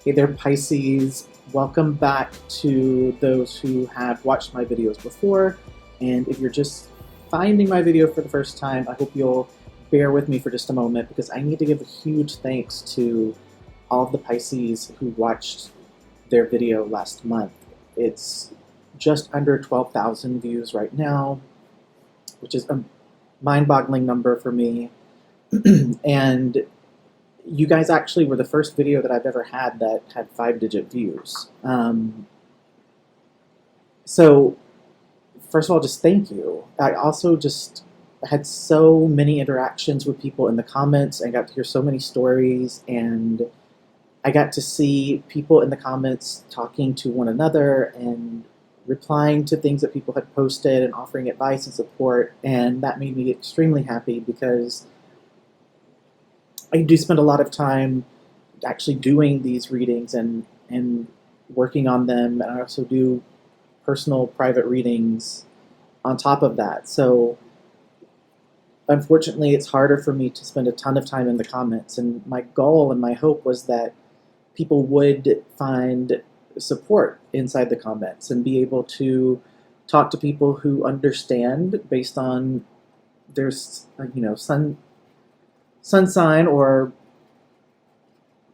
Hey there, Pisces. Welcome back to those who have watched my videos before. And if you're just finding my video for the first time, I hope you'll bear with me for just a moment because I need to give a huge thanks to all of the Pisces who watched their video last month. It's just under 12,000 views right now, which is a mind-boggling number for me. And you guys actually were the first video that I've ever had that had 5-digit views. So first of all, just thank you. I also just had so many interactions with people in the comments and got to hear so many stories, and I got to see people in the comments talking to one another and replying to things that people had posted and offering advice and support, and that made me extremely happy because I do spend a lot of time actually doing these readings and working on them, and I also do personal private readings on top of that. So unfortunately, it's harder for me to spend a ton of time in the comments, and my goal and my hope was that people would find support inside the comments and be able to talk to people who understand based on their sun sign, or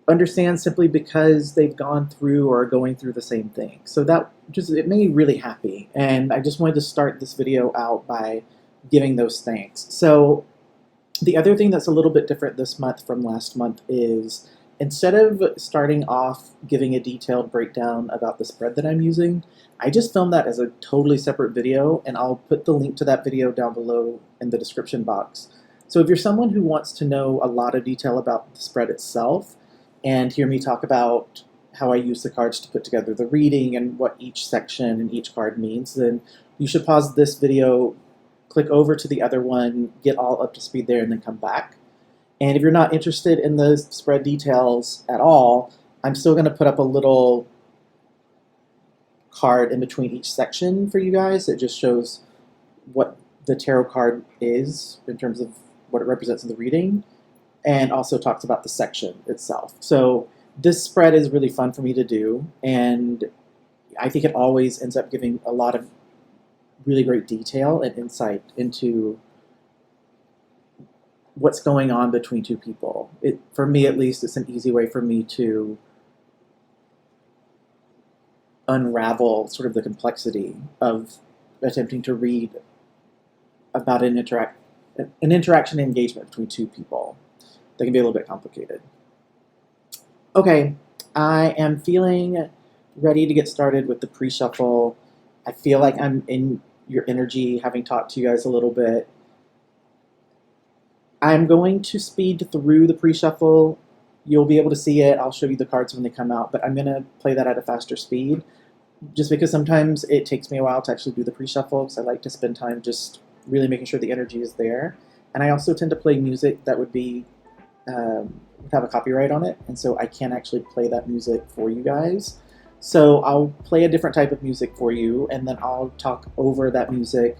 understand simply because they've gone through or are going through the same thing. So it made me really happy, and I just wanted to start this video out by giving those thanks. So the other thing that's a little bit different this month from last month is, instead of starting off giving a detailed breakdown about the spread that I'm using, I just filmed that as a totally separate video, and I'll put the link to that video down below in the description box. So if you're someone who wants to know a lot of detail about the spread itself and hear me talk about how I use the cards to put together the reading and what each section and each card means, then you should pause this video, click over to the other one, get all up to speed there, and then come back. And if you're not interested in the spread details at all, I'm still going to put up a little card in between each section for you guys. It just shows what the tarot card is in terms of what it represents in the reading, and also talks about the section itself. So this spread is really fun for me to do, and I think it always ends up giving a lot of really great detail and insight into what's going on between two people. For me at least, it's an easy way for me to unravel sort of the complexity of attempting to read about an interaction and engagement between two people. That can be a little bit complicated. Okay, I am feeling ready to get started with the pre-shuffle. I feel like I'm in your energy, having talked to you guys a little bit. I'm going to speed through the pre-shuffle. You'll be able to see it. I'll show you the cards when they come out, but I'm going to play that at a faster speed, just because sometimes it takes me a while to actually do the pre-shuffle, because I like to spend time just really making sure the energy is there. And I also tend to play music that would have a copyright on it, and so I can't actually play that music for you guys. So I'll play a different type of music for you, and then I'll talk over that music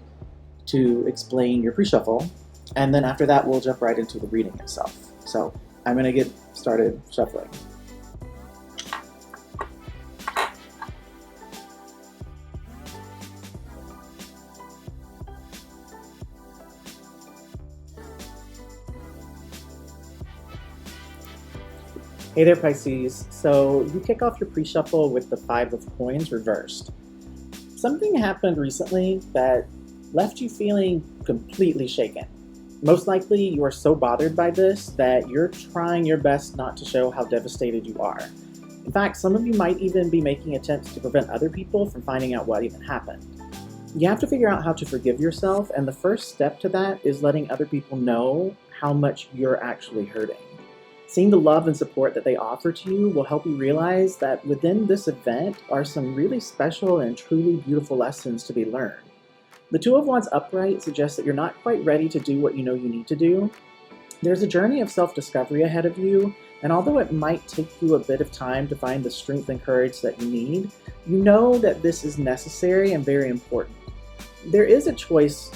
to explain your pre-shuffle, and then after that we'll jump right into the reading itself. So I'm going to get started shuffling. Hey there, Pisces. So you kick off your pre-shuffle with the 5 of coins reversed. Something happened recently that left you feeling completely shaken. Most likely you are so bothered by this that you're trying your best not to show how devastated you are. In fact, some of you might even be making attempts to prevent other people from finding out what even happened. You have to figure out how to forgive yourself, and the first step to that is letting other people know how much you're actually hurting. Seeing the love and support that they offer to you will help you realize that within this event are some really special and truly beautiful lessons to be learned. The 2 of Wands upright suggests that you're not quite ready to do what you know you need to do. There's a journey of self-discovery ahead of you, and although it might take you a bit of time to find the strength and courage that you need, you know that this is necessary and very important. There is a choice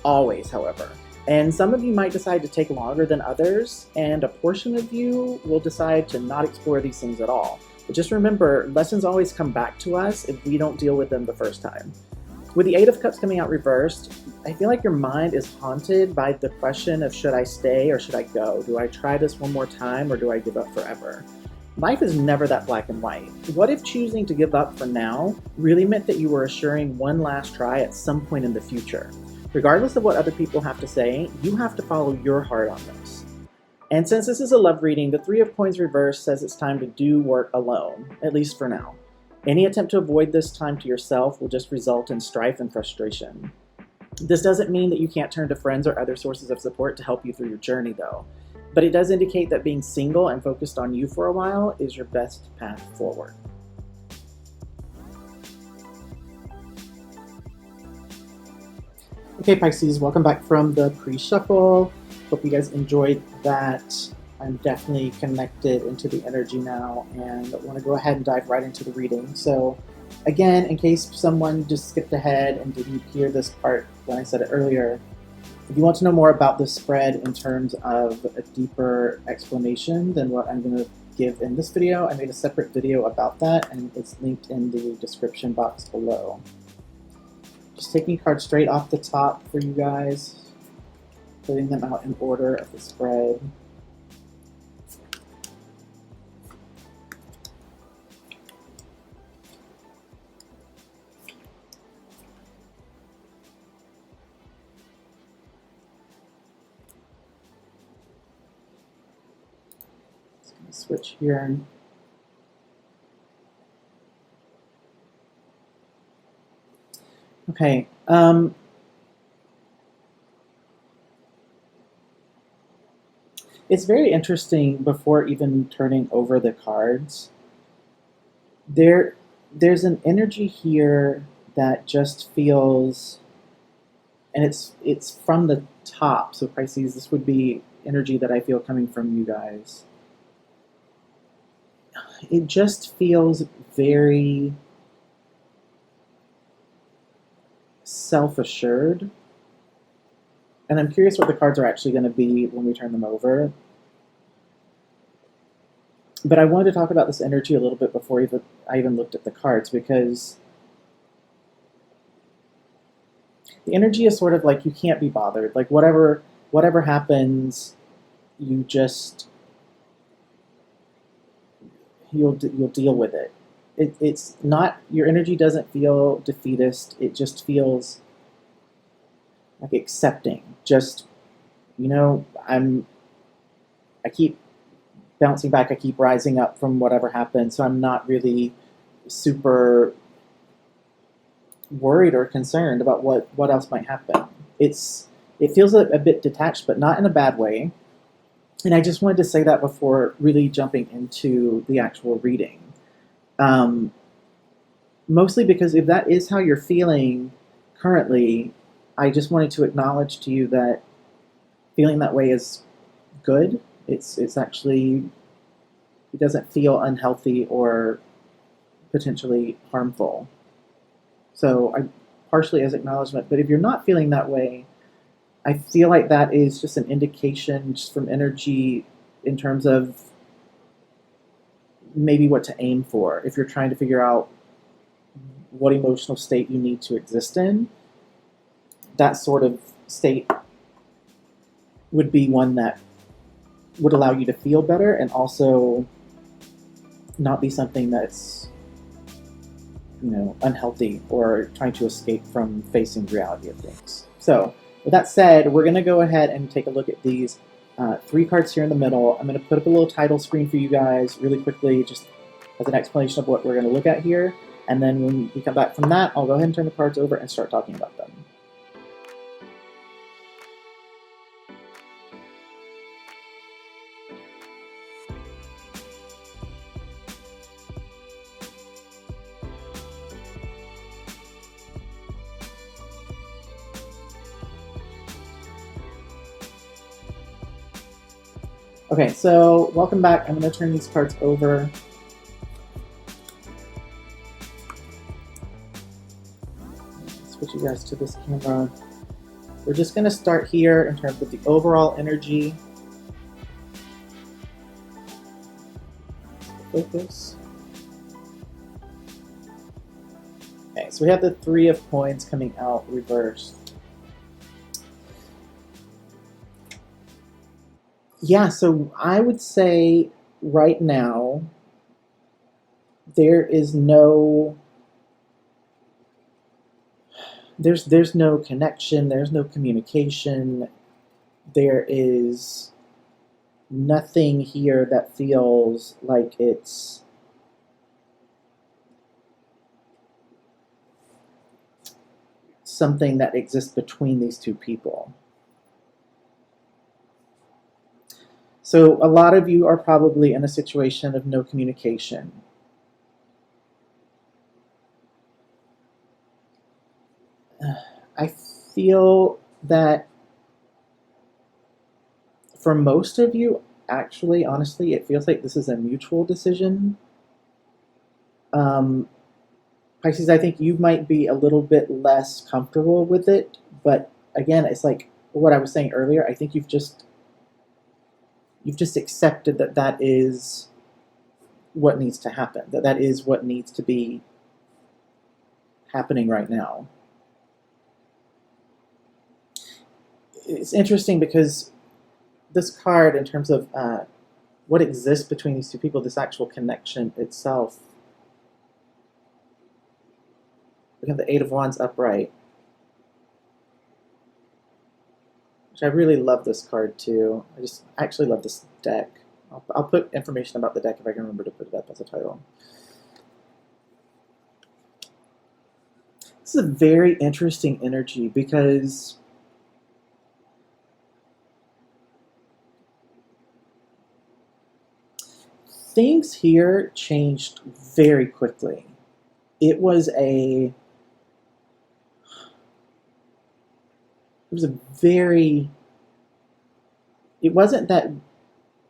always, however. And some of you might decide to take longer than others, and a portion of you will decide to not explore these things at all. But just remember, lessons always come back to us if we don't deal with them the first time. With the Eight of Cups coming out reversed, I feel like your mind is haunted by the question of should I stay or should I go? Do I try this one more time or do I give up forever? Life is never that black and white. What if choosing to give up for now really meant that you were assuring one last try at some point in the future? Regardless of what other people have to say, you have to follow your heart on this. And since this is a love reading, the Three of Coins reversed says it's time to do work alone, at least for now. Any attempt to avoid this time to yourself will just result in strife and frustration. This doesn't mean that you can't turn to friends or other sources of support to help you through your journey, though. But it does indicate that being single and focused on you for a while is your best path forward. Okay, Pisces, welcome back from the pre-shuffle. Hope you guys enjoyed that. I'm definitely connected into the energy now, and I want to go ahead and dive right into the reading. So again, in case someone just skipped ahead and didn't hear this part when I said it earlier, if you want to know more about this spread in terms of a deeper explanation than what I'm going to give in this video, I made a separate video about that, and it's linked in the description box below. Just taking cards straight off the top for you guys, putting them out in order of the spread. Switch here. Okay. It's very interesting before even turning over the cards. There's an energy here that just feels, and it's from the top. So Pisces, this would be energy that I feel coming from you guys. It just feels very self-assured. And I'm curious what the cards are actually going to be when we turn them over. But I wanted to talk about this energy a little bit before I even looked at the cards, because the energy is sort of like you can't be bothered. Like whatever happens, you just you'll deal with it. It's not, your energy doesn't feel defeatist. It just feels like accepting. Just, you know, I keep bouncing back. I keep rising up from whatever happened. So I'm not really super worried or concerned about what else might happen. It feels a bit detached, but not in a bad way. And I just wanted to say that before really jumping into the actual reading. Mostly because if that is how you're feeling currently, I just wanted to acknowledge to you that feeling that way is good. It's actually, it doesn't feel unhealthy or potentially harmful. So I partially as acknowledgement, but if you're not feeling that way, I feel like that is just an indication just from energy in terms of maybe what to aim for. If you're trying to figure out what emotional state you need to exist in, that sort of state would be one that would allow you to feel better and also not be something that's, you know, unhealthy or trying to escape from facing reality of things. So with that said, we're going to go ahead and take a look at these three cards here in the middle. I'm going to put up a little title screen for you guys really quickly, just as an explanation of what we're going to look at here. And then when we come back from that, I'll go ahead and turn the cards over and start talking about them. Okay, so welcome back. I'm going to turn these cards over. Switch you guys to this camera. We're just going to start here in terms of the overall energy. Focus. So we have the Three of Coins coming out reversed. Yeah, so I would say right now there is no there's no connection, there's no communication, there is nothing here that feels like it's something that exists between these two people. So a lot of you are probably in a situation of no communication. I feel that for most of you, actually, honestly, it feels like this is a mutual decision. Pisces, I think you might be a little bit less comfortable with it, but again, it's like what I was saying earlier. I think you've just accepted that that is what needs to happen, that that is what needs to be happening right now. It's interesting because this card, in terms of what exists between these two people, this actual connection itself, we have the Eight of Wands upright, which I really love this card too. I just actually love this deck. I'll put information about the deck if I can remember to put it up as a title. This is a very interesting energy because things here changed very quickly. It was a very, it wasn't that,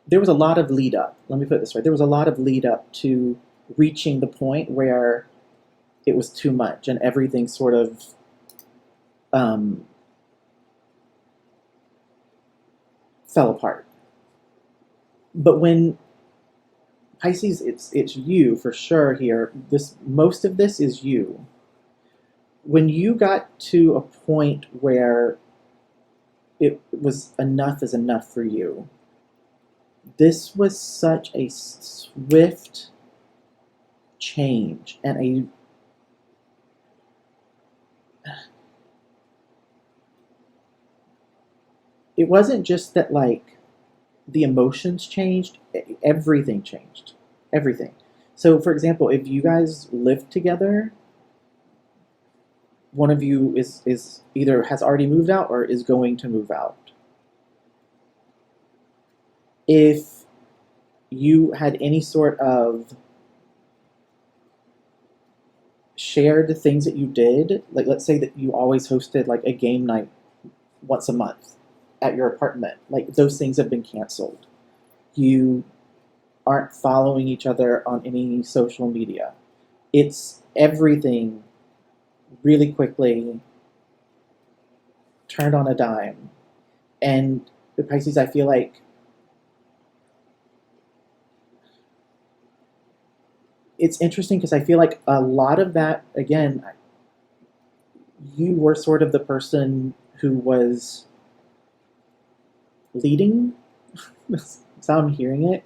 there was a lot of lead up. Let me put it this way. There was a lot of lead up to reaching the point where it was too much and everything sort of fell apart. But when Pisces, it's you for sure here. Most of this is you. When you got to a point where it was enough is enough for you, this was such a swift change and it wasn't just that like the emotions changed, everything changed. Everything. So for example, if you guys live together, one of you is either has already moved out or is going to move out. If you had any sort of shared things that you did, like let's say that you always hosted like a game night once a month at your apartment, like those things have been canceled. You aren't following each other on any social media. It's everything really quickly turned on a dime. And the Pisces, I feel like it's interesting because I feel like a lot of that, again, you were sort of the person who was leading. That's how I'm hearing it.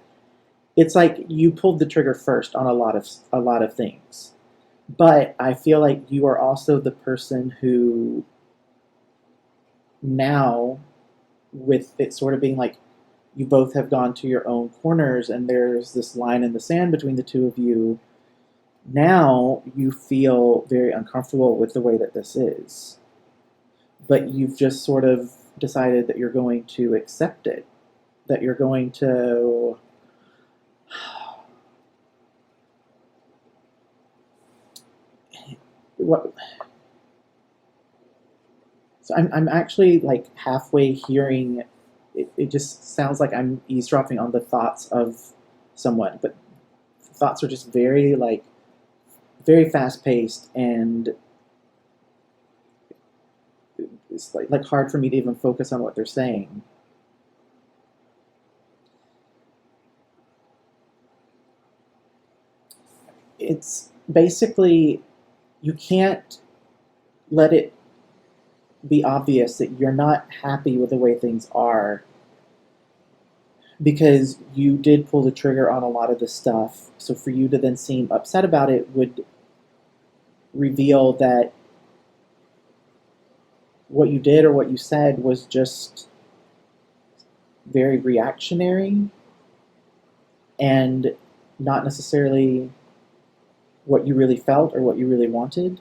It's like you pulled the trigger first on a lot of things. But I feel like you are also the person who now, with it sort of being like you both have gone to your own corners and there's this line in the sand between the two of you, now you feel very uncomfortable with the way that this is. But you've just sort of decided that you're going to accept it, that you're going to what. So I'm actually like halfway hearing it. It just sounds like I'm eavesdropping on the thoughts of someone, but thoughts are just very like very fast paced, and it's like hard for me to even focus on what they're saying. It's basically you can't let it be obvious that you're not happy with the way things are, because you did pull the trigger on a lot of this stuff. So for you to then seem upset about it would reveal that what you did or what you said was just very reactionary and not necessarily what you really felt or what you really wanted.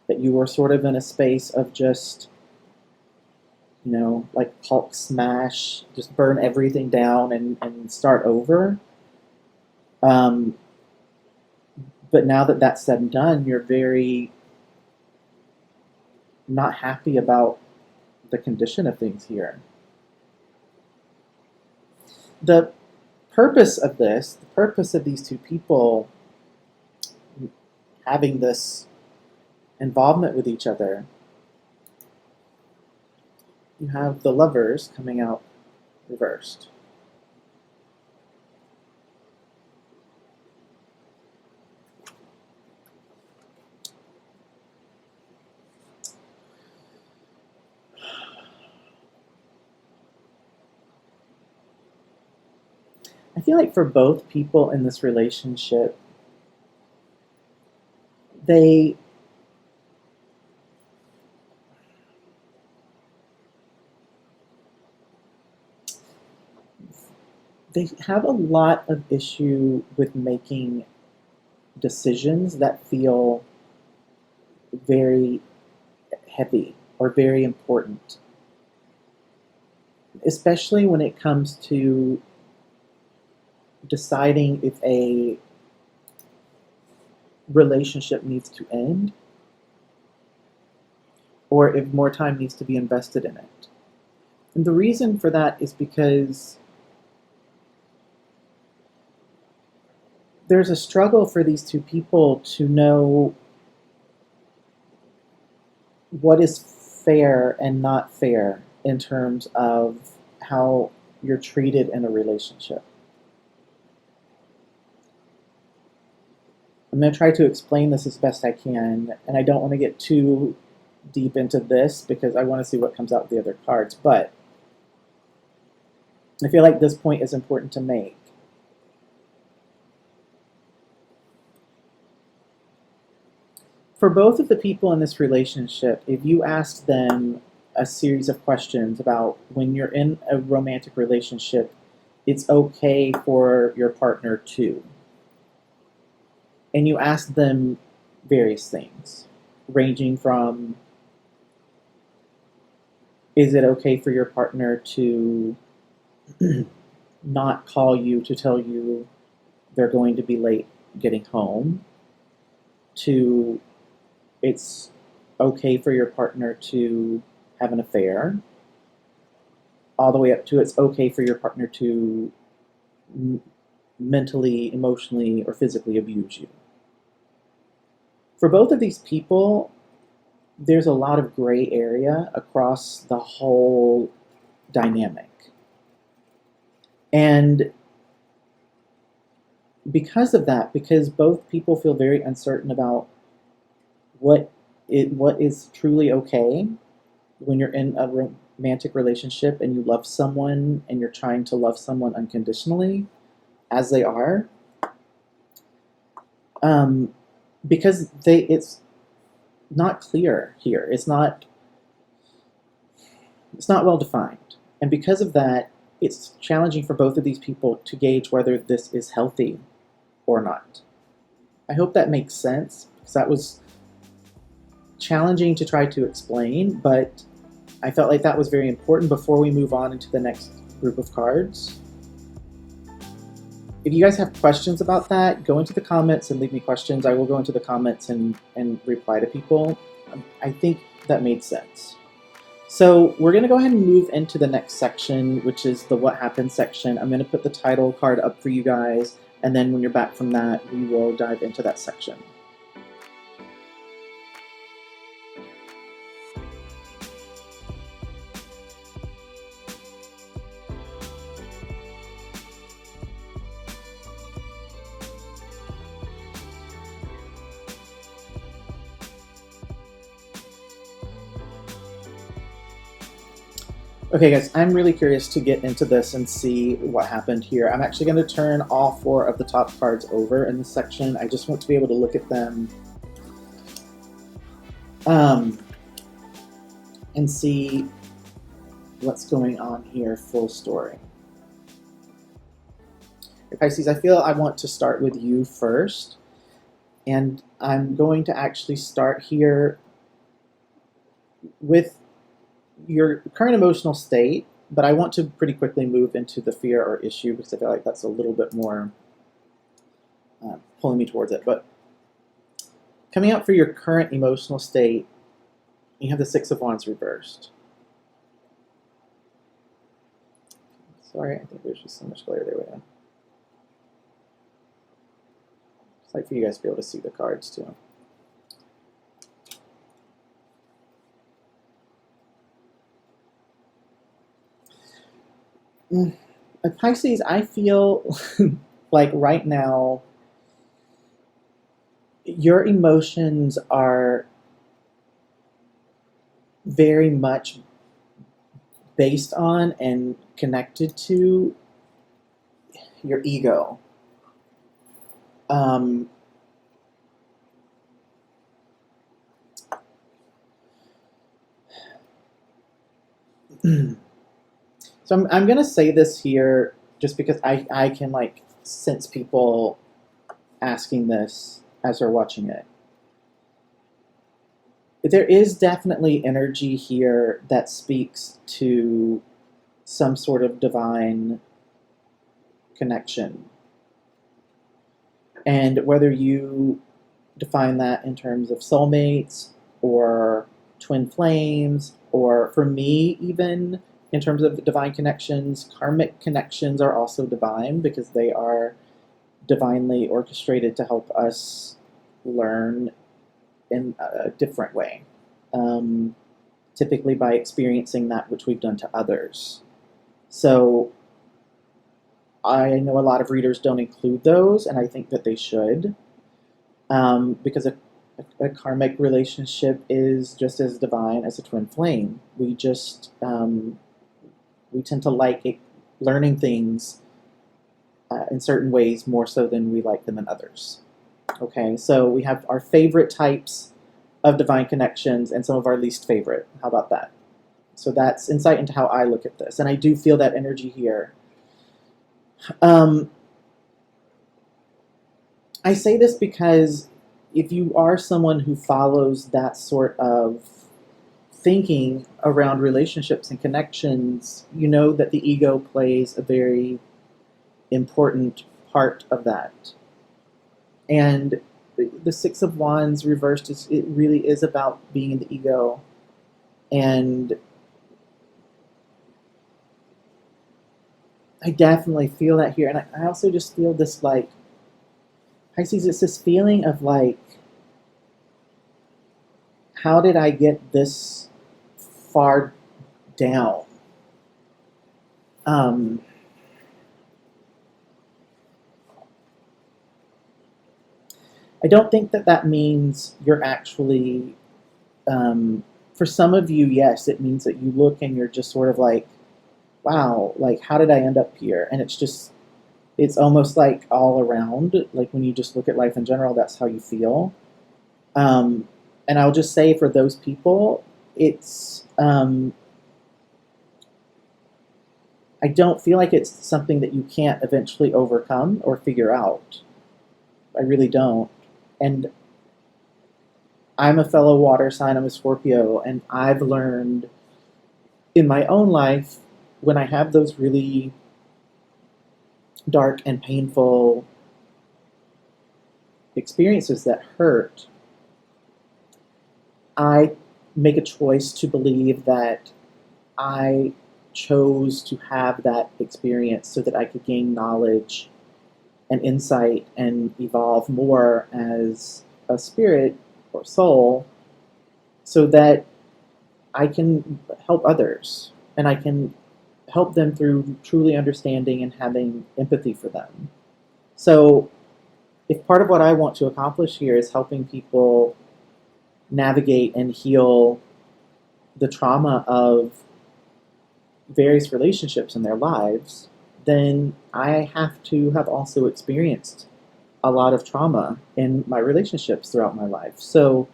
That you were sort of in a space of just, like Hulk smash, just burn everything down and start over. But now that that's said and done, you're very not happy about the condition of things here. The purpose of these two people having this involvement with each other, you have the Lovers coming out reversed. I feel like for both people in this relationship, they have a lot of issue with making decisions that feel very heavy or very important, especially when it comes to deciding if a relationship needs to end or if more time needs to be invested in it. And the reason for that is because there's a struggle for these two people to know what is fair and not fair in terms of how you're treated in a relationship. I'm going to try to explain this as best I can, and I don't want to get too deep into this because I want to see what comes out with the other cards, but I feel like this point is important to make. For both of the people in this relationship, if you ask them a series of questions about when you're in a romantic relationship, it's okay for your partner to. And you ask them various things, ranging from, is it okay for your partner to not call you to tell you they're going to be late getting home, to it's okay for your partner to have an affair, all the way up to it's okay for your partner to mentally, emotionally, or physically abuse you. For both of these people, there's a lot of gray area across the whole dynamic. And because of that, because both people feel very uncertain about what is truly okay when you're in a romantic relationship and you love someone and you're trying to love someone unconditionally as they are, because it's not clear here. It's not well defined, and because of that, it's challenging for both of these people to gauge whether this is healthy or not. I hope that makes sense, because that was challenging to try to explain, but I felt like that was very important before we move on into the next group of cards. If you guys have questions about that, go into the comments and leave me questions. I will go into the comments and reply to people. I think that made sense. So we're going to go ahead and move into the next section, which is the What Happened section. I'm going to put the title card up for you guys, and then when you're back from that, we will dive into that section. Okay, guys, I'm really curious to get into this and see what happened here. I'm actually going to turn all 4 of the top cards over in this section. I just want to be able to look at them and see what's going on here, full story. Pisces, I feel I want to start with you first, and I'm going to actually start here with your current emotional state, but I want to pretty quickly move into the fear or issue because I feel like that's a little bit more pulling me towards it. But coming out for your current emotional state, you have the 6 of Wands reversed. Sorry, I think there's just so much glare there. It's like for you guys to be able to see the cards too. Pisces, I feel like right now your emotions are very much based on and connected to your ego. So I'm going to say this here just because I can like sense people asking this as they're watching it. There is definitely energy here that speaks to some sort of divine connection. And whether you define that in terms of soulmates or twin flames, or for me even in terms of divine connections, karmic connections are also divine because they are divinely orchestrated to help us learn in a different way, typically by experiencing that which we've done to others. So I know a lot of readers don't include those, and I think that they should, because a karmic relationship is just as divine as a twin flame. We just we tend to like learning things in certain ways more so than we like them in others. Okay, so we have our favorite types of divine connections and some of our least favorite. How about that? So that's insight into how I look at this, and I do feel that energy here. I say this because if you are someone who follows that sort of thinking around relationships and connections, you know that the ego plays a very important part of that. And the 6 of Wands reversed, it really is about being in the ego. And I definitely feel that here. And I also just feel this, like, Pisces, it's this feeling of, like, how did I get this far down? I don't think that that means you're actually, for some of you, yes, it means that you look and you're just sort of like, wow, like, how did I end up here? And it's just, it's almost like all around, like when you just look at life in general, that's how you feel. And I'll just say for those people, it's, I don't feel like it's something that you can't eventually overcome or figure out. I really don't. And I'm a fellow water sign, I'm a Scorpio, and I've learned in my own life, when I have those really dark and painful experiences that hurt, I make a choice to believe that I chose to have that experience so that I could gain knowledge and insight and evolve more as a spirit or soul so that I can help others and I can help them through truly understanding and having empathy for them. So if part of what I want to accomplish here is helping people navigate and heal the trauma of various relationships in their lives, then I have to have also experienced a lot of trauma in my relationships throughout my life. So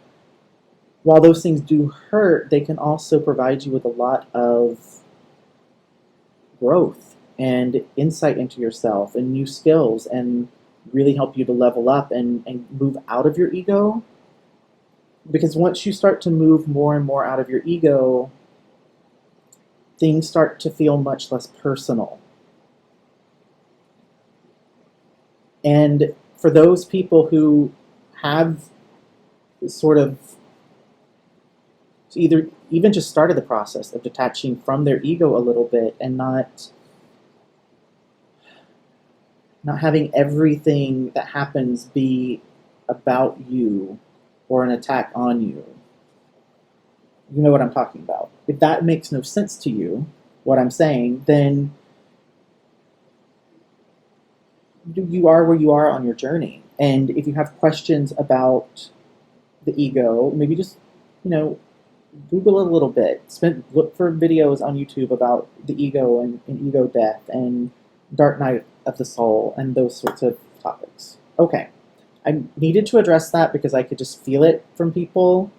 while those things do hurt, they can also provide you with a lot of growth and insight into yourself and new skills, and really help you to level up and move out of your ego. Because once you start to move more and more out of your ego, things start to feel much less personal. And for those people who have sort of either even just started the process of detaching from their ego a little bit, and not having everything that happens be about you or an attack on you. You know what I'm talking about. If that makes no sense to you, what I'm saying, then you are where you are on your journey. And if you have questions about the ego, maybe just, Google a little bit. Look for videos on YouTube about the ego and ego death and dark night of the soul and those sorts of topics. Okay. I needed to address that because I could just feel it from people.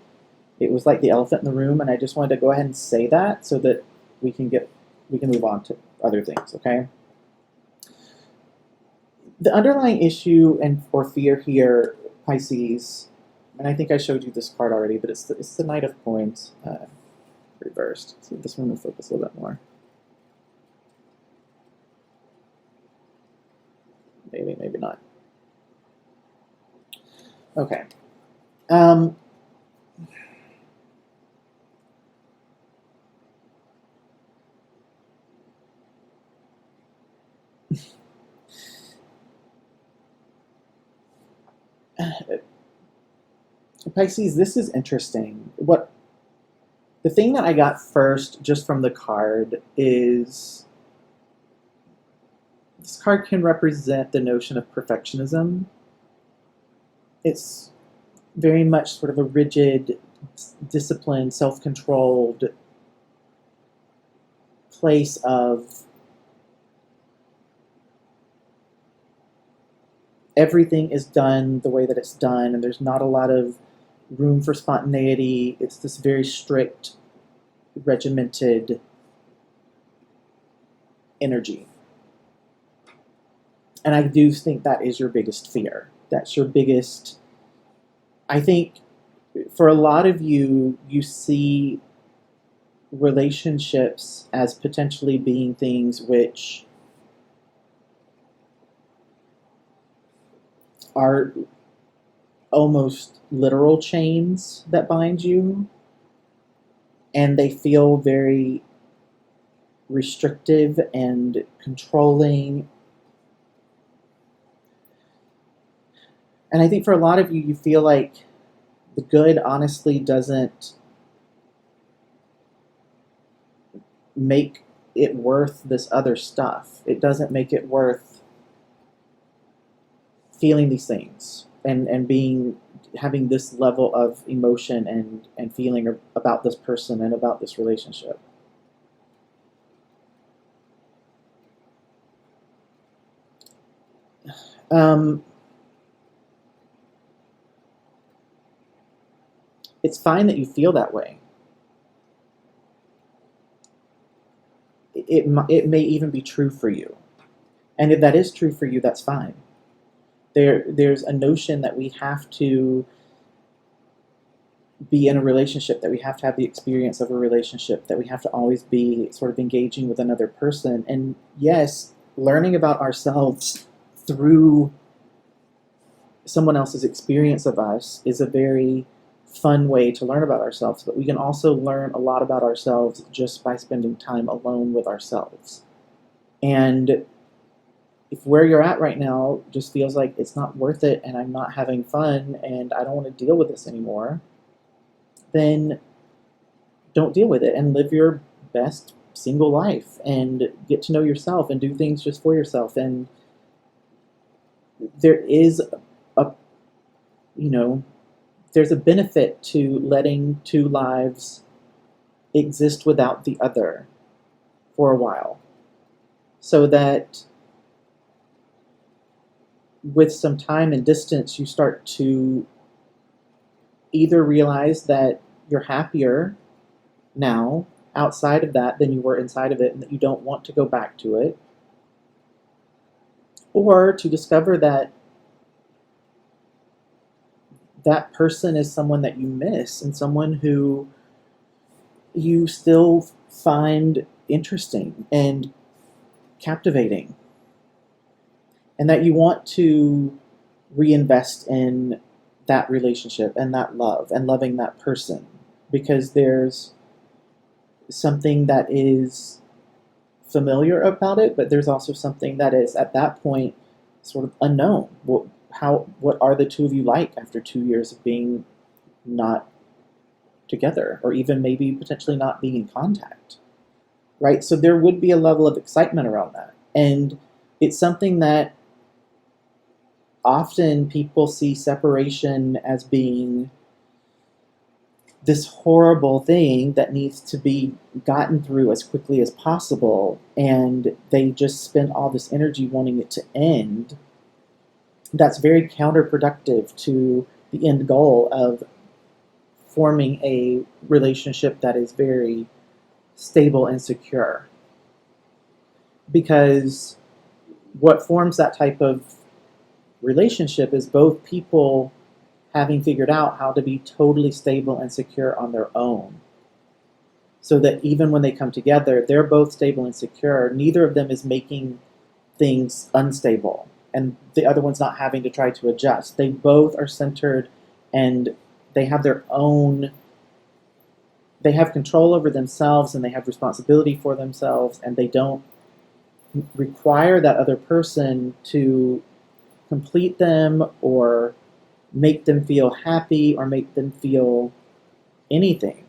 It was like the elephant in the room, and I just wanted to go ahead and say that so that we can move on to other things, okay? The underlying issue or fear here, Pisces, and I think I showed you this card already, but it's the Knight of Coins reversed. So this one will focus a little bit more. Maybe not. Okay. Pisces, this is interesting. The thing that I got first just from the card is this card can represent the notion of perfectionism. It's very much sort of a rigid, disciplined, self-controlled place of everything is done the way that it's done, and there's not a lot of room for spontaneity. It's this very strict, regimented energy. And I do think that is your biggest fear. That's your biggest... I think for a lot of you, you see relationships as potentially being things which are almost literal chains that bind you, and they feel very restrictive and controlling. And I think for a lot of you, you feel like the good honestly doesn't make it worth this other stuff. It doesn't make it worth feeling these things and having this level of emotion and feeling about this person and about this relationship. It's fine that you feel that way. It may even be true for you. And if that is true for you, that's fine. There's a notion that we have to be in a relationship, that we have to have the experience of a relationship, that we have to always be sort of engaging with another person. And yes, learning about ourselves through someone else's experience of us is a very fun way to learn about ourselves, but we can also learn a lot about ourselves just by spending time alone with ourselves. And if where you're at right now just feels like it's not worth it and I'm not having fun and I don't want to deal with this anymore, then don't deal with it and live your best single life and get to know yourself and do things just for yourself. And there is there's a benefit to letting two lives exist without the other for a while, so that with some time and distance, you start to either realize that you're happier now outside of that than you were inside of it, and that you don't want to go back to it, or to discover that that person is someone that you miss and someone who you still find interesting and captivating, and that you want to reinvest in that relationship and that love and loving that person, because there's something that is familiar about it, but there's also something that is at that point sort of unknown. What are the two of you like after 2 years of being not together, or even maybe potentially not being in contact, right? So there would be a level of excitement around that, and it's something that often people see separation as being this horrible thing that needs to be gotten through as quickly as possible, and they just spend all this energy wanting it to end. That's very counterproductive to the end goal of forming a relationship that is very stable and secure. Because what forms that type of relationship is both people having figured out how to be totally stable and secure on their own, so that even when they come together, they're both stable and secure. Neither of them is making things unstable, and the other one's not having to try to adjust. They both are centered, and they have their own, they have control over themselves, and they have responsibility for themselves, and they don't require that other person to complete them or make them feel happy or make them feel anything,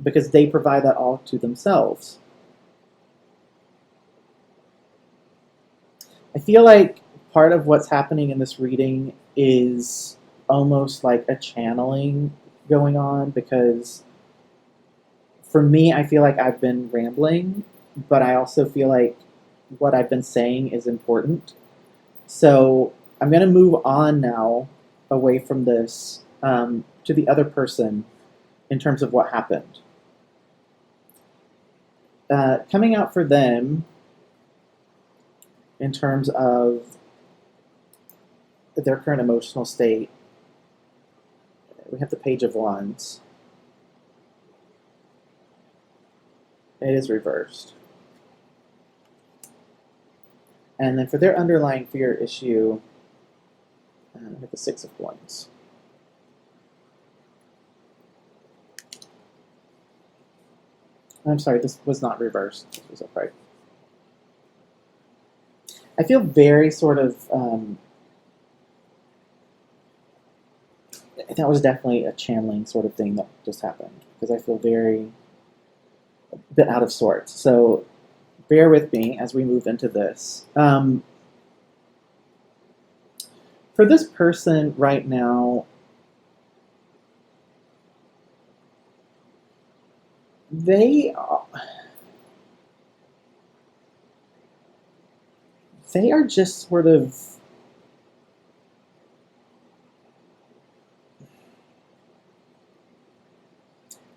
because they provide that all to themselves. I feel like part of what's happening in this reading is almost like a channeling going on, because for me, I feel like I've been rambling, but I also feel like what I've been saying is important. So I'm going to move on now away from this to the other person in terms of what happened. Coming out for them in terms of their current emotional state, we have the Page of Wands. It is reversed. And then for their underlying fear issue, we have the Six of Coins. I'm sorry, this was not reversed. This was upright. I feel very sort of, that was definitely a channeling sort of thing that just happened, because I feel very, a bit out of sorts. So bear with me as we move into this. For this person right now, they are just sort of,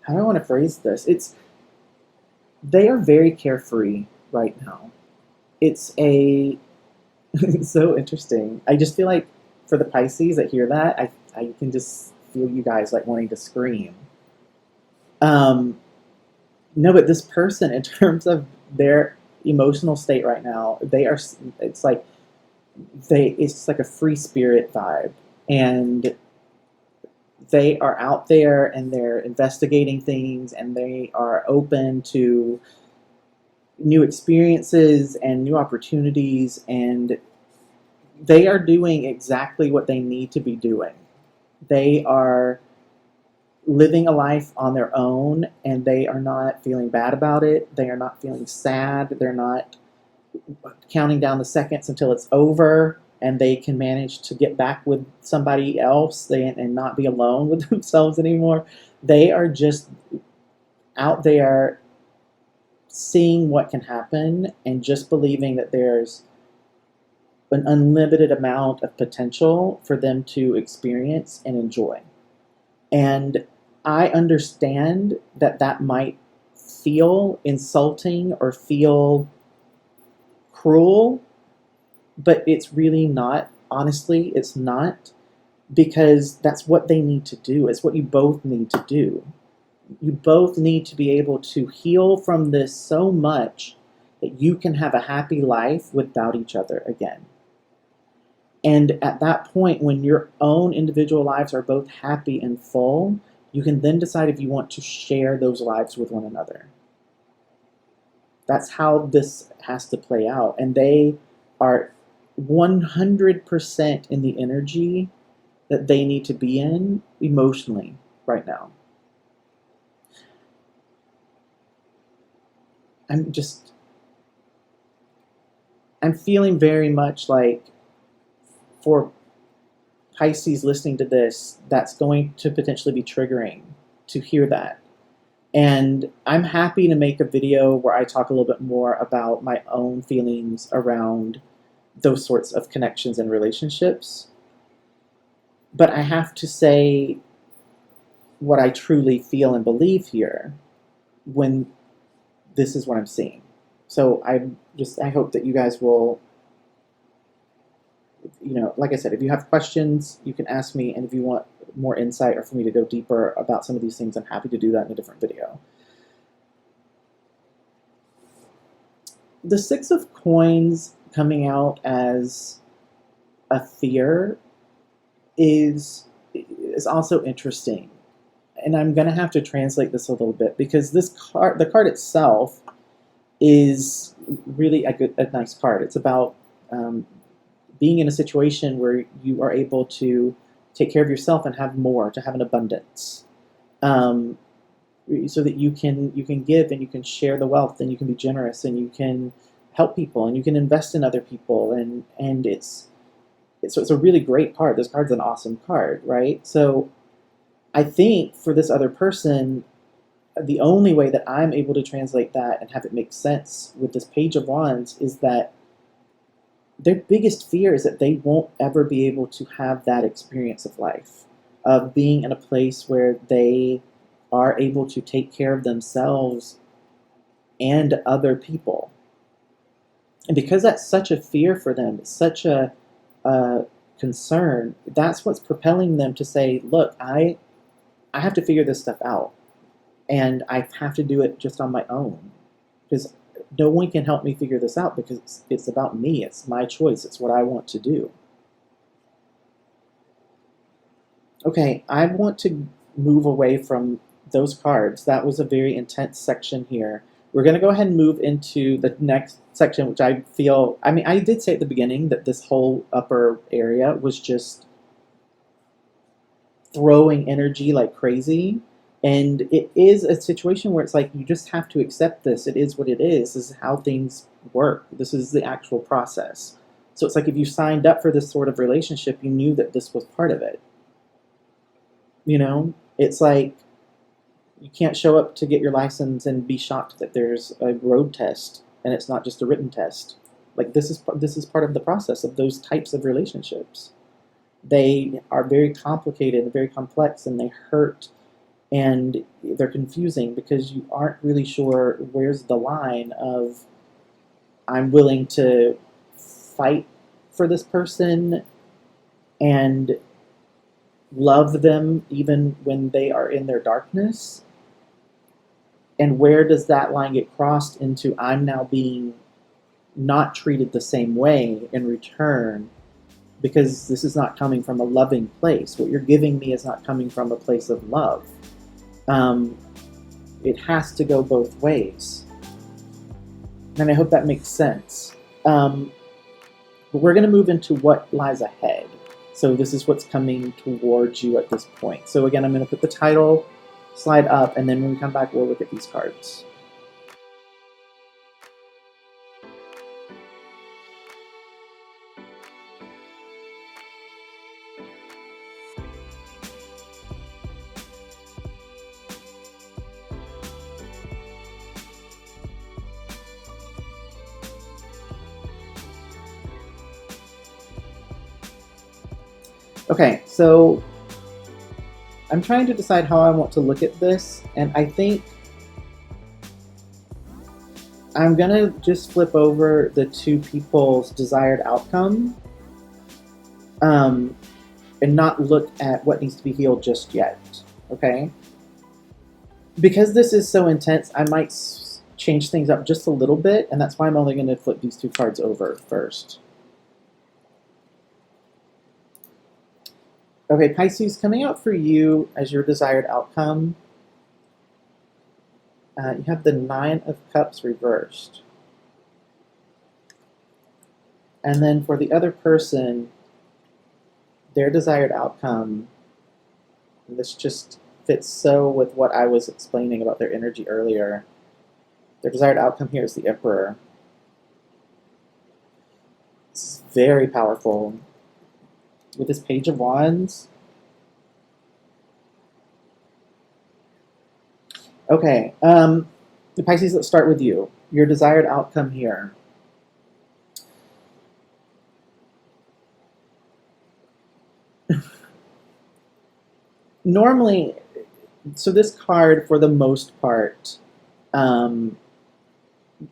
how do I want to phrase this? They are very carefree right now. It's so interesting. I just feel like for the Pisces that hear that, I can just feel you guys like wanting to scream. No, but this person, in terms of their emotional state right now, it's like a free spirit vibe, and they are out there and they're investigating things, and they are open to new experiences and new opportunities, and they are doing exactly what they need to be doing. They are living a life on their own, and they are not feeling bad about it. They are not feeling sad. They're not counting down the seconds until it's over and they can manage to get back with somebody else and not be alone with themselves anymore. They are just out there seeing what can happen and just believing that there's an unlimited amount of potential for them to experience and enjoy. And I understand that that might feel insulting or feel cruel, but it's really not. Honestly, it's not, because that's what they need to do. It's what you both need to do. You both need to be able to heal from this so much that you can have a happy life without each other again. And at that point, when your own individual lives are both happy and full, you can then decide if you want to share those lives with one another. That's how this has to play out. And they are 100% in the energy that they need to be in emotionally right now. I'm feeling very much like, for Pisces listening to this, that's going to potentially be triggering to hear that. And I'm happy to make a video where I talk a little bit more about my own feelings around those sorts of connections and relationships. But I have to say what I truly feel and believe here when this is what I'm seeing. So I hope that you guys will, like I said, if you have questions, you can ask me, and if you want more insight or for me to go deeper about some of these things, I'm happy to do that in a different video. The Six of Coins coming out as a fear is also interesting. And I'm going to have to translate this a little bit, because the card itself is really a nice card. It's about being in a situation where you are able to take care of yourself and have more, to have an abundance, so that you can give and you can share the wealth and you can be generous and you can help people and you can invest in other people, and it's a really great card. This card's an awesome card, right? So I think for this other person, the only way that I'm able to translate that and have it make sense with this Page of Wands is that their biggest fear is that they won't ever be able to have that experience of life, of being in a place where they are able to take care of themselves and other people. And because that's such a fear for them, it's such a concern, that's what's propelling them to say, look, I have to figure this stuff out, and I have to do it just on my own, because no one can help me figure this out, because it's about me. It's my choice. It's what I want to do. Okay, I want to move away from those cards. That was a very intense section here. We're going to go ahead and move into the next section, which I feel, I did say at the beginning that this whole upper area was just throwing energy like crazy. And it is a situation where it's like, you just have to accept this. It is what it is. This is how things work. This is the actual process. So it's like, if you signed up for this sort of relationship, you knew that this was part of it. It's like, you can't show up to get your license and be shocked that there's a road test and it's not just a written test. Like, this is part of the process of those types of relationships. They are very complicated and very complex, and they hurt, and they're confusing because you aren't really sure where's the line of, I'm willing to fight for this person and love them even when they are in their darkness, and where does that line get crossed into, I'm now being not treated the same way in return, because this is not coming from a loving place. What you're giving me is not coming from a place of love. It has to go both ways. And I hope that makes sense. But we're going to move into what lies ahead. So this is what's coming towards you at this point. So again, I'm going to put the title slide up, and then when we come back, we'll look at these cards. Okay, so I'm trying to decide how I want to look at this, and I think I'm gonna just flip over the two people's desired outcome, and not look at what needs to be healed just yet, okay? Because this is so intense, I might change things up just a little bit, and that's why I'm only gonna flip these two cards over first. Okay, Pisces, coming out for you as your desired outcome, you have the Nine of Cups reversed. And then for the other person, their desired outcome, and this just fits so with what I was explaining about their energy earlier. Their desired outcome here is the Emperor. This is very powerful. With this Page of Wands. Okay, the Pisces, let's start with you. Your desired outcome here. Normally, so this card, for the most part, you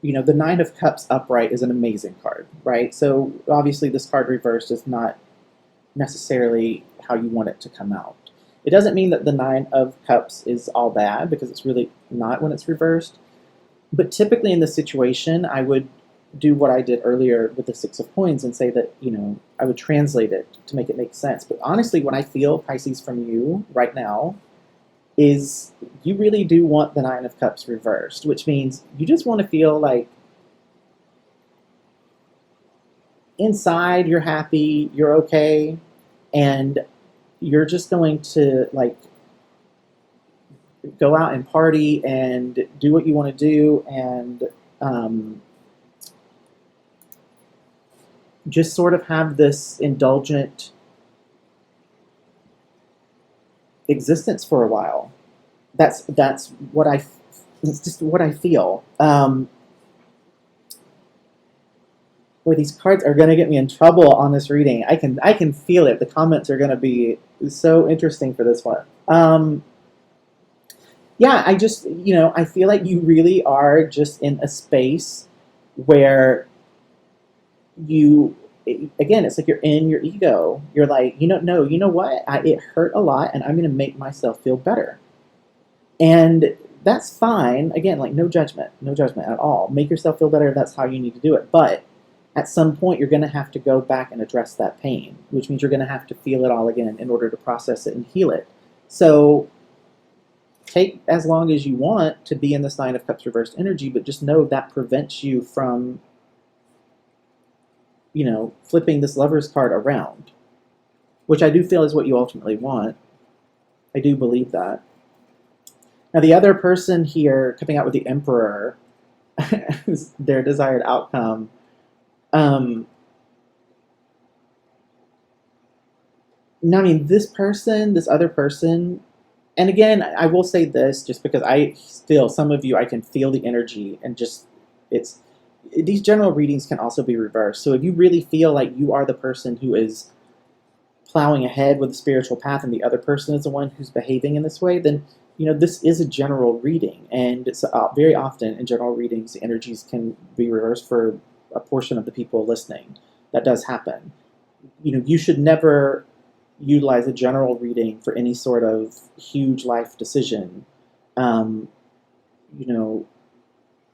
know, the Nine of Cups upright is an amazing card, right? So obviously this card reversed is not necessarily how you want it to come out. It doesn't mean that the Nine of Cups is all bad, because it's really not when it's reversed. But typically in this situation, I would do what I did earlier with the Six of Coins and say that, you know, I would translate it to make it make sense. But honestly, what I feel, Pisces, from you right now is you really do want the Nine of Cups reversed, which means you just want to feel like inside you're happy, you're okay, and you're just going to like go out and party and do what you want to do, and just sort of have this indulgent existence for a while. That's what it's just what I feel. Boy, these cards are going to get me in trouble on this reading. I can feel it. The comments are going to be so interesting for this one. Yeah, I just, you know, I feel like you really are just in a space where you, again, it's like you're in your ego. You're like, you know what? It hurt a lot, and I'm going to make myself feel better. And that's fine. Again, like no judgment at all. Make yourself feel better. That's how you need to do it. But at some point, you're going to have to go back and address that pain, which means you're going to have to feel it all again in order to process it and heal it. So take as long as you want to be in this Nine of Cups reversed energy, but just know that prevents you from, you know, flipping this Lover's card around, which I do feel is what you ultimately want. I do believe that. Now, the other person here coming out with the Emperor, their desired outcome, now, I mean, this other person, and again, I will say this just because some of you, I can feel the energy, and just, these general readings can also be reversed. So if you really feel like you are the person who is plowing ahead with the spiritual path and the other person is the one who's behaving in this way, then, you know, this is a general reading. And it's very often in general readings, the energies can be reversed for a portion of the people listening. That does happen. You know, you should never utilize a general reading for any sort of huge life decision. You know,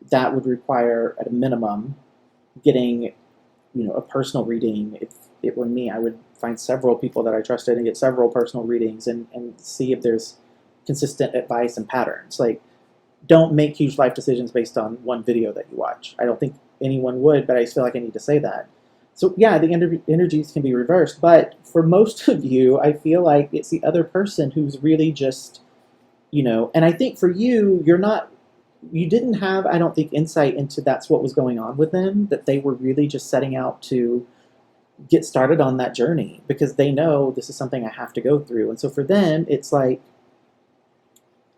that would require, at a minimum, getting, you know, a personal reading. If it were me, I would find several people that I trusted and get several personal readings and see if there's consistent advice and patterns. Like, don't make huge life decisions based on one video that you watch. I don't think anyone would, but I just feel like I need to say that. So yeah, the energies can be reversed, but for most of you, I feel like it's the other person who's really just, you know, and I think for you, you didn't have, I don't think, insight into that's what was going on with them, that they were really just setting out to get started on that journey because they know this is something I have to go through. And so for them, it's like,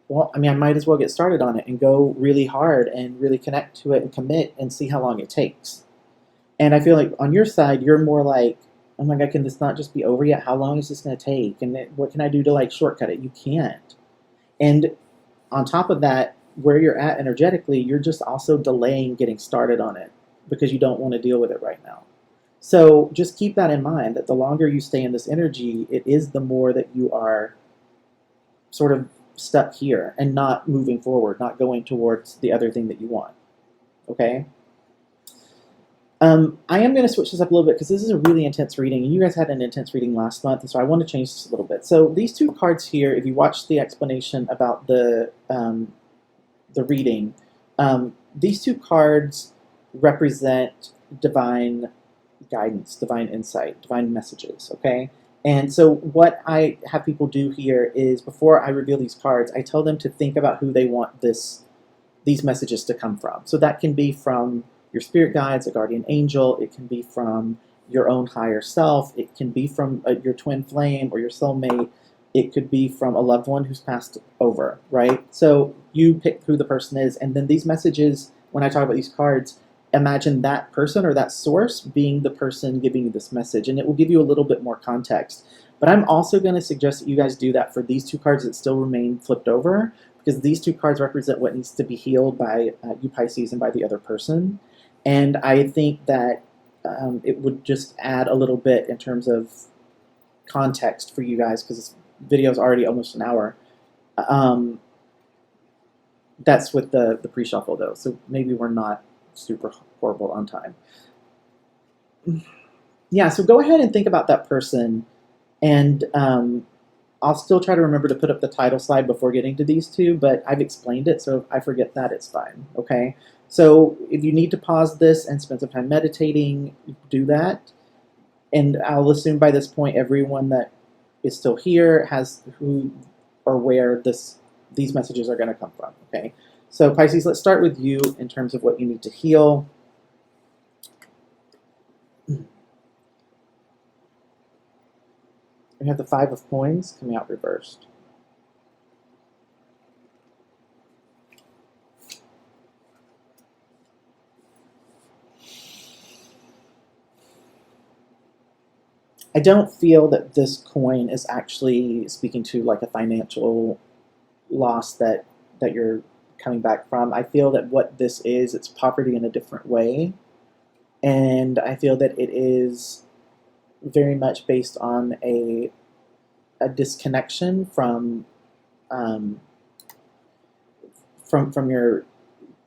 well, I mean, I might as well get started on it and go really hard and really connect to it and commit and see how long it takes. And I feel like on your side, you're more like, oh my God, can this not just be over yet? How long is this going to take? And what can I do to like shortcut it? You can't. And on top of that, where you're at energetically, you're just also delaying getting started on it because you don't want to deal with it right now. So just keep that in mind, that the longer you stay in this energy, it is the more that you are sort of stuck here and not moving forward, not going towards the other thing that you want. Okay? I am going to switch this up a little bit because this is a really intense reading, and you guys had an intense reading last month, and so I want to change this a little bit. So these two cards here, if you watch the explanation about the reading, these two cards represent divine guidance, divine insight, divine messages, okay? And so what I have people do here is, before I reveal these cards, I tell them to think about who they want these messages to come from. So that can be from your spirit guides, a guardian angel. It can be from your own higher self. It can be from your twin flame or your soulmate. It could be from a loved one who's passed over, right? So you pick who the person is, and then these messages, when I talk about these cards, imagine that person or that source being the person giving you this message, and it will give you a little bit more context. But I'm also going to suggest that you guys do that for these two cards that still remain flipped over, because these two cards represent what needs to be healed by you Pisces and by the other person. And I think that it would just add a little bit in terms of context for you guys, because this video is already almost an hour. That's with the pre-shuffle, though, so maybe we're not super horrible on time. Yeah, so go ahead and think about that person, and I'll still try to remember to put up the title slide before getting to these two, but I've explained it, so if I forget that, it's fine, okay? So if you need to pause this and spend some time meditating, do that. And I'll assume by this point everyone that is still here has who or where these messages are going to come from, okay? So Pisces, let's start with you in terms of what you need to heal. We have the Five of Coins coming out reversed. I don't feel that this coin is actually speaking to like a financial loss that you're coming back from. I feel that what this is, it's poverty in a different way. And I feel that it is very much based on a disconnection from your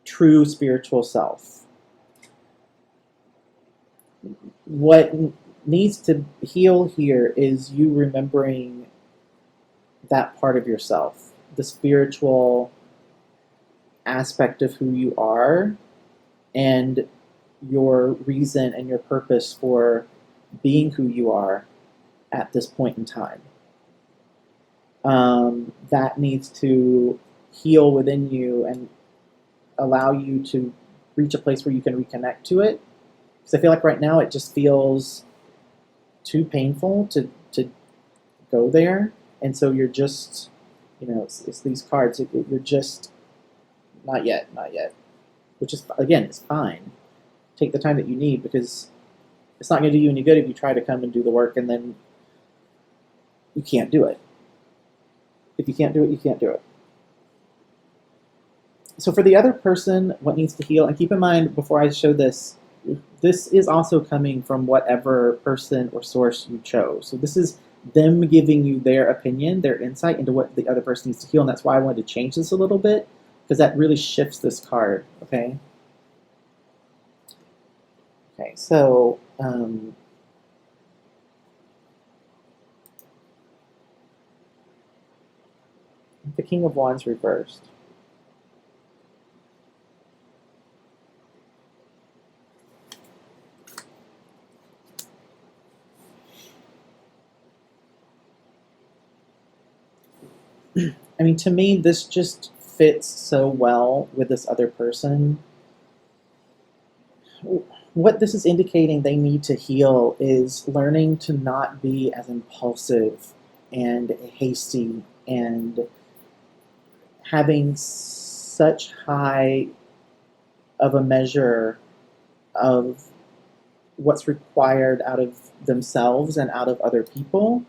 true spiritual self. What needs to heal here is you remembering that part of yourself, the spiritual aspect of who you are, and your reason and your purpose for being who you are at this point in time. That needs to heal within you and allow you to reach a place where you can reconnect to it. Because I feel like right now it just feels too painful to go there. And so you're just, it's these cards, you're just, not yet, which is, again, it's fine. Take the time that you need, because it's not going to do you any good if you try to come and do the work and then you can't do it. If you can't do it, you can't do it. So for the other person, what needs to heal, and keep in mind before I show this, this is also coming from whatever person or source you chose. So this is them giving you their opinion, their insight into what the other person needs to heal, and that's why I wanted to change this a little bit, because that really shifts this card, okay? Okay, so the King of Wands reversed. I mean, to me, this just fits so well with this other person. What this is indicating they need to heal is learning to not be as impulsive and hasty and having such high of a measure of what's required out of themselves and out of other people,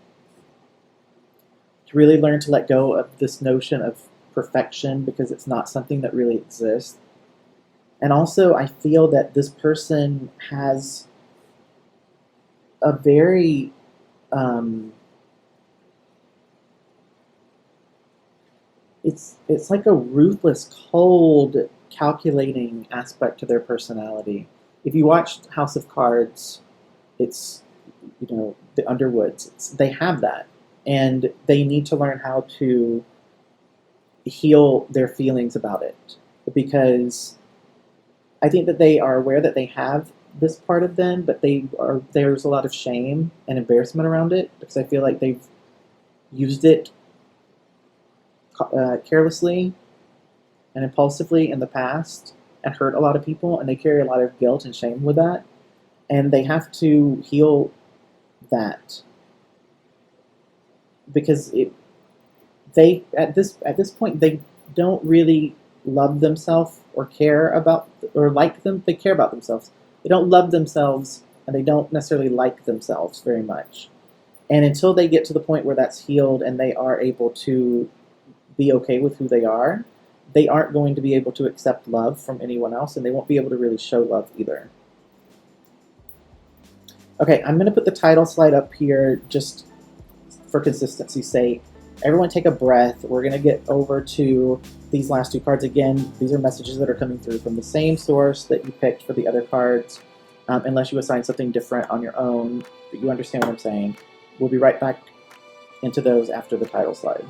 to really learn to let go of this notion of perfection because it's not something that really exists. And also, I feel that this person has a very it's like a ruthless, cold, calculating aspect to their personality. If you watched House of Cards, it's the Underwoods. They have that, and they need to learn how to heal their feelings about it, because I think that they are aware that they have this part of them, but there's a lot of shame and embarrassment around it, because I feel like they've used it carelessly and impulsively in the past and hurt a lot of people, and they carry a lot of guilt and shame with that, and they have to heal that, because they at this point they don't really love themselves or care about or like them. They care about themselves. They don't love themselves, and they don't necessarily like themselves very much. And until they get to the point where that's healed and they are able to be okay with who they aren't going to be able to accept love from anyone else, and they won't be able to really show love either. Okay, I'm going to put the title slide up here just for consistency's sake. Everyone take a breath. We're going to get over to these last two cards again. These are messages that are coming through from the same source that you picked for the other cards, unless you assign something different on your own, but you understand what I'm saying. We'll be right back into those after the title slide.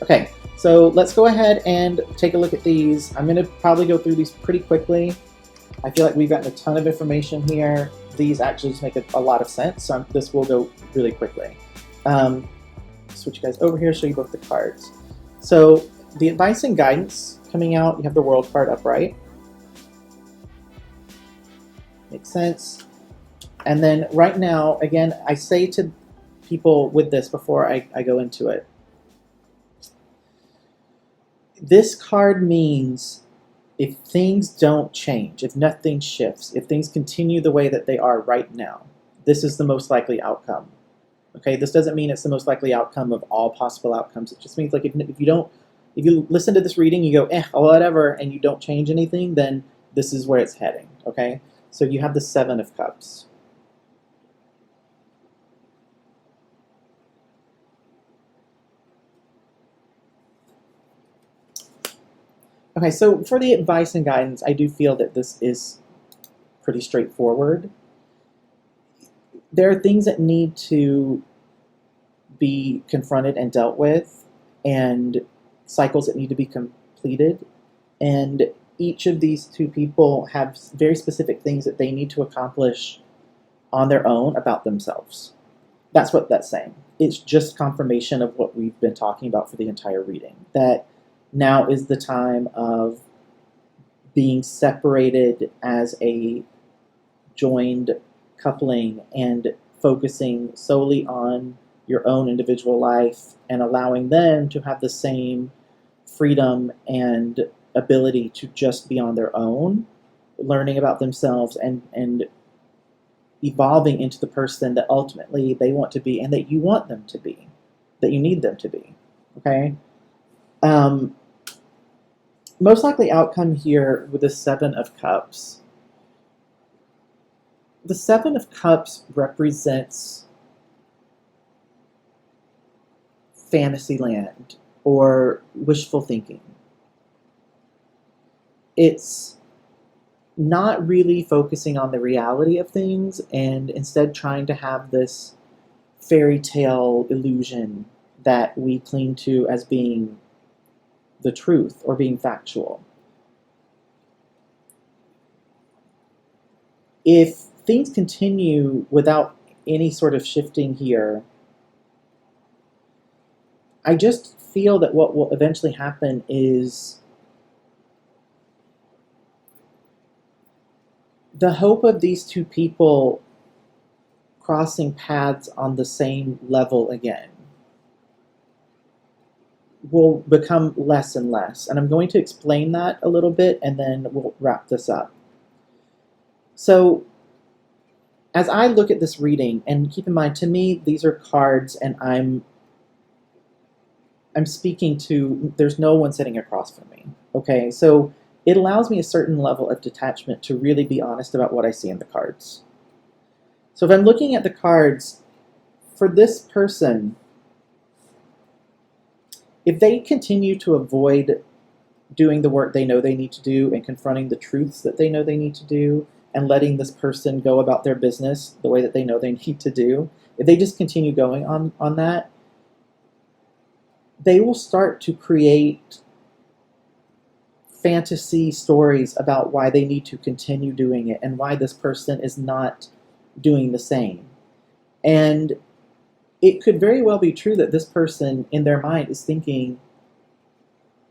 Okay, so let's go ahead and take a look at these. I'm going to probably go through these pretty quickly. I feel like we've gotten a ton of information here. These actually just make a lot of sense, so this will go really quickly. Switch you guys over here, show you both the cards. So the advice and guidance coming out, you have the World card upright. Makes sense. And then right now, again, I say to people with this before I go into it, this card means if things don't change, if nothing shifts, if things continue the way that they are right now, this is the most likely outcome. Okay, this doesn't mean it's the most likely outcome of all possible outcomes. It just means like if you listen to this reading, you go, whatever, and you don't change anything, then this is where it's heading. Okay, so you have the Seven of Cups. Okay, so for the advice and guidance, I do feel that this is pretty straightforward. There are things that need to be confronted and dealt with, and cycles that need to be completed. And each of these two people have very specific things that they need to accomplish on their own about themselves. That's what that's saying. It's just confirmation of what we've been talking about for the entire reading, that now is the time of being separated as a joined coupling and focusing solely on your own individual life and allowing them to have the same freedom and ability to just be on their own, learning about themselves and evolving into the person that ultimately they want to be and that you want them to be, that you need them to be. Okay? Most likely outcome here with the Seven of Cups. The Seven of Cups represents Fantasyland or wishful thinking. It's not really focusing on the reality of things and instead trying to have this fairy tale illusion that we cling to as being the truth or being factual. If things continue without any sort of shifting here, I just feel that what will eventually happen is the hope of these two people crossing paths on the same level again will become less and less. And I'm going to explain that a little bit, and then we'll wrap this up. So as I look at this reading, and keep in mind, to me, these are cards, and I'm speaking to, there's no one sitting across from me. Okay, so it allows me a certain level of detachment to really be honest about what I see in the cards. So if I'm looking at the cards, for this person, if they continue to avoid doing the work they know they need to do and confronting the truths that they know they need to do and letting this person go about their business the way that they know they need to do, if they just continue going on that, they will start to create fantasy stories about why they need to continue doing it and why this person is not doing the same. And it could very well be true that this person in their mind is thinking,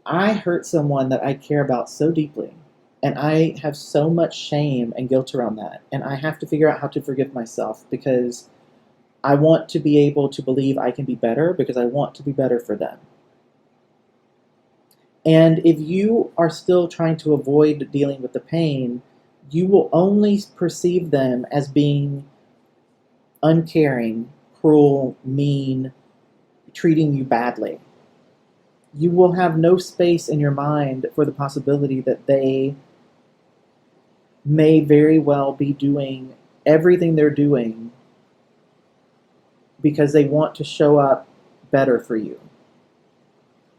I hurt someone that I care about so deeply, and I have so much shame and guilt around that, and I have to figure out how to forgive myself because I want to be able to believe I can be better because I want to be better for them. And if you are still trying to avoid dealing with the pain, you will only perceive them as being uncaring, cruel, mean, treating you badly. You will have no space in your mind for the possibility that they may very well be doing everything they're doing because they want to show up better for you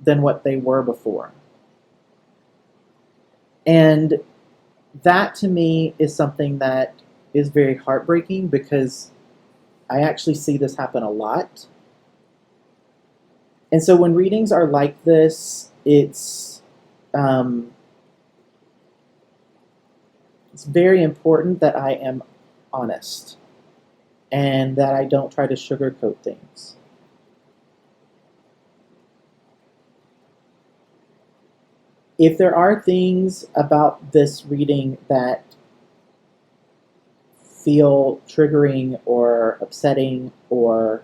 than what they were before. And that to me is something that is very heartbreaking because I actually see this happen a lot. And so when readings are like this, it's very important that I am honest and that I don't try to sugarcoat things. If there are things about this reading that feel triggering or upsetting or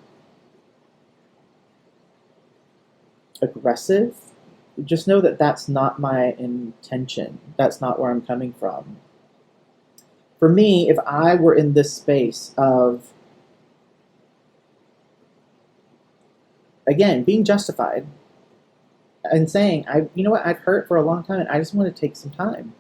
aggressive, just know that that's not my intention. That's not where I'm coming from. For me, if I were in this space of, again, being justified and saying, you know what, I've hurt for a long time and I just want to take some time.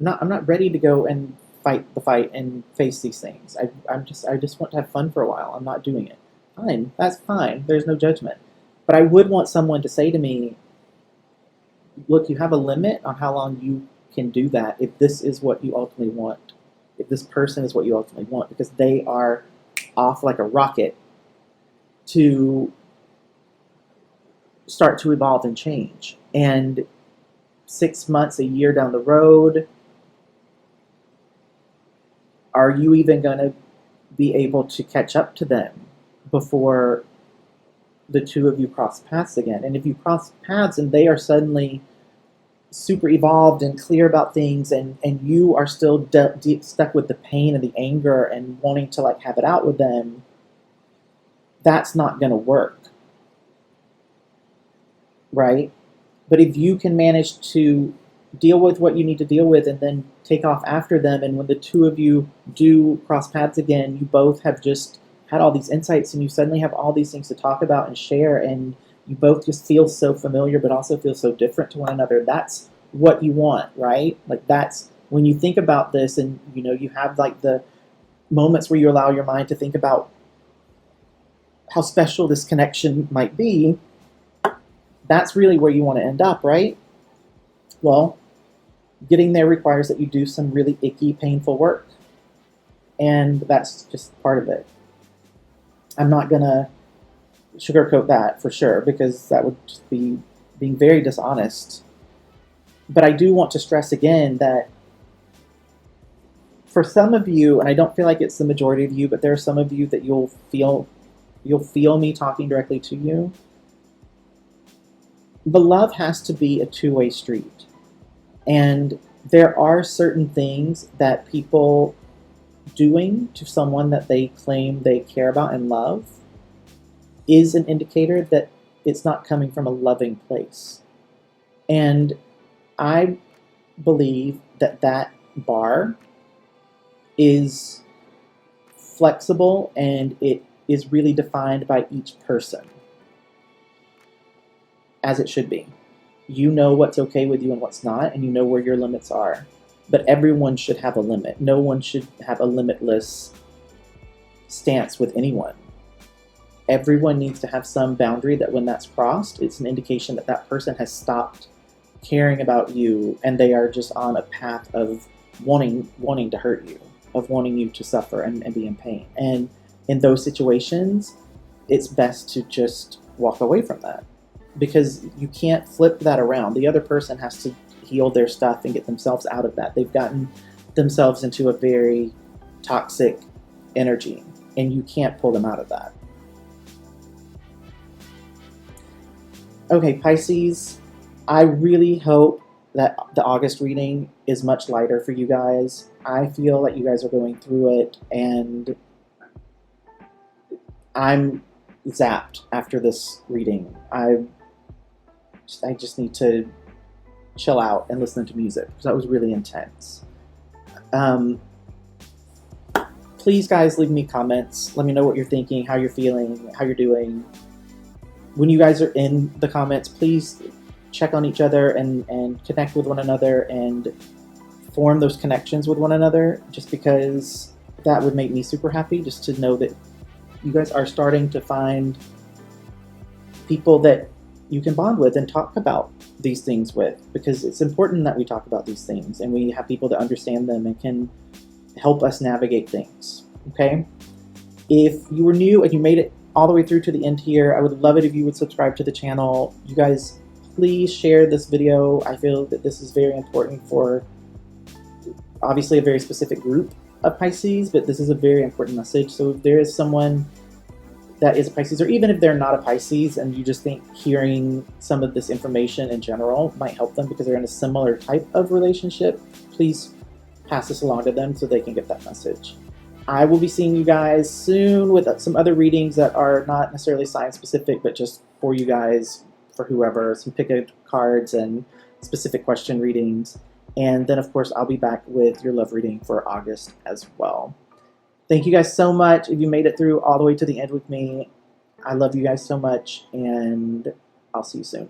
I'm not ready to go and fight the fight and face these things. I just want to have fun for a while. I'm not doing it. Fine, that's fine. There's no judgment. But I would want someone to say to me, look, you have a limit on how long you can do that if this is what you ultimately want. If this person is what you ultimately want, because they are off like a rocket to start to evolve and change. And 6 months, a year down the road, are you even going to be able to catch up to them before the two of you cross paths again? And if you cross paths and they are suddenly super evolved and clear about things and you are still deep stuck with the pain and the anger and wanting to like have it out with them, that's not going to work. Right? But if you can manage to deal with what you need to deal with and then take off after them, and when the two of you do cross paths again, you both have just had all these insights and you suddenly have all these things to talk about and share, and you both just feel so familiar but also feel so different to one another. That's what you want, right? Like, that's when you think about this, and you know, you have like the moments where you allow your mind to think about how special this connection might be. That's really where you want to end up, right? Well, getting there requires that you do some really icky, painful work. And that's just part of it. I'm not going to sugarcoat that for sure, because that would just be being very dishonest. But I do want to stress again that for some of you, and I don't feel like it's the majority of you, but there are some of you that you'll feel me talking directly to you. But love has to be a two-way street. And there are certain things that people doing to someone that they claim they care about and love is an indicator that it's not coming from a loving place. And I believe that that bar is flexible and it is really defined by each person, as it should be. You know what's okay with you and what's not, and you know where your limits are. But everyone should have a limit. No one should have a limitless stance with anyone. Everyone needs to have some boundary that when that's crossed, it's an indication that that person has stopped caring about you and they are just on a path of wanting to hurt you, of wanting you to suffer and be in pain. And in those situations, it's best to just walk away from that, because you can't flip that around. The other person has to heal their stuff and get themselves out of that. They've gotten themselves into a very toxic energy, and you can't pull them out of that. Okay, Pisces, I really hope that the August reading is much lighter for you guys. I feel like you guys are going through it, and I'm zapped after this reading. I just need to chill out and listen to music because that was really intense. Please, guys, leave me comments. Let me know what you're thinking, how you're feeling, how you're doing. When you guys are in the comments, please check on each other and connect with one another and form those connections with one another, just because that would make me super happy, just to know that you guys are starting to find people that you can bond with and talk about these things with, because it's important that we talk about these things and we have people that understand them and can help us navigate things. Okay? If you were new and you made it all the way through to the end here, I would love it if you would subscribe to the channel. You guys, please share this video. I feel that this is very important for obviously a very specific group of Pisces, but this is a very important message. So if there is someone that is a Pisces, or even if they're not a Pisces and you just think hearing some of this information in general might help them because they're in a similar type of relationship, please pass this along to them so they can get that message. I will be seeing you guys soon with some other readings that are not necessarily sign specific, but just for you guys, for whoever, some pick-a cards and specific question readings. And then, of course, I'll be back with your love reading for August as well. Thank you guys so much. If you made it through all the way to the end with me, I love you guys so much, and I'll see you soon.